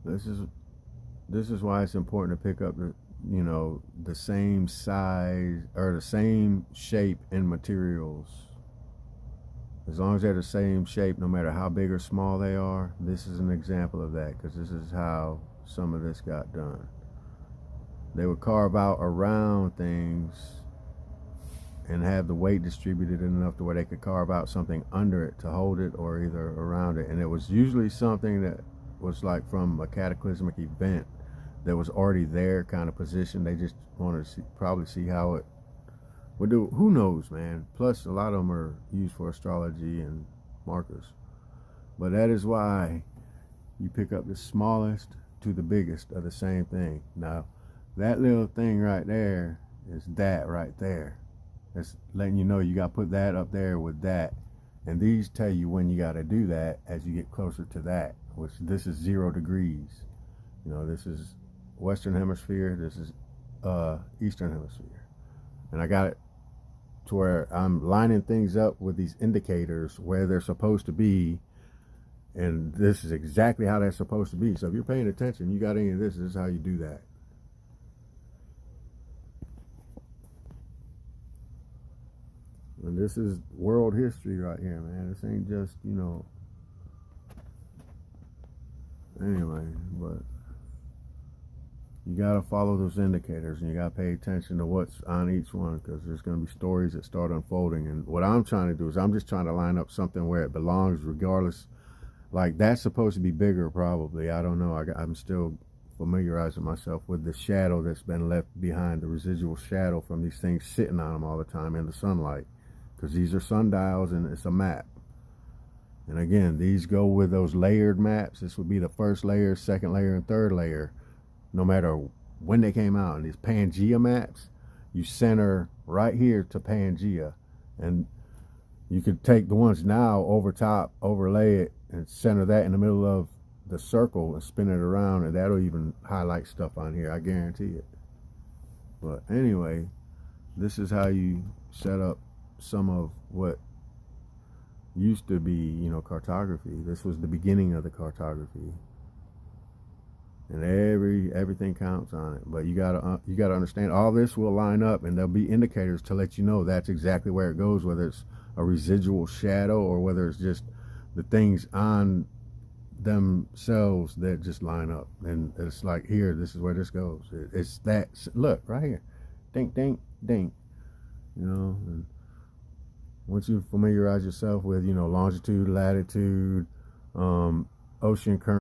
This is this is why it's important to pick up the same size or the same shape and materials. As long as they're the same shape, no matter how big or small they are, this is an example of that because this is how some of this got done. They would carve out around things and have the weight distributed enough to where they could carve out something under it to hold it or either around it. And it was usually something that was like from a cataclysmic event that was already there kind of position. They just wanted to probably see how it would do. Who knows, man? Plus, a lot of them are used for astrology and markers. But that is why you pick up the smallest to the biggest of the same thing. Now, that little thing right there is that right there. It's letting you know you got to put that up there with that. And these tell you when you got to do that as you get closer to that, which this is 0 degrees. This is Western Hemisphere. This is Eastern Hemisphere. And I got it to where I'm lining things up with these indicators where they're supposed to be. And this is exactly how they're supposed to be. So if you're paying attention, you got any of this is how you do that. And this is world history right here, man. This ain't just, anyway, but you got to follow those indicators and you got to pay attention to what's on each one because there's going to be stories that start unfolding. And what I'm trying to do is I'm just trying to line up something where it belongs regardless. Like that's supposed to be bigger probably. I don't know. I'm still familiarizing myself with the shadow that's been left behind, the residual shadow from these things sitting on them all the time in the sunlight. Because these are sundials and it's a map. And again, these go with those layered maps. This would be the first layer, second layer, and third layer, no matter when they came out. And these Pangea maps, you center right here to Pangea. And you could take the ones now over top, overlay it, and center that in the middle of the circle and spin it around, and that'll even highlight stuff on here. I guarantee it. But anyway, this is how you set up some of what used to be, cartography. This was the beginning of the cartography, and everything counts on it. But you gotta understand all this will line up, and there'll be indicators to let you know that's exactly where it goes, whether it's a residual shadow or whether it's just the things on themselves that just line up. And it's like, here, this is where this goes. It's that, look right here, dink dink dink, and once you familiarize yourself with longitude, latitude, ocean current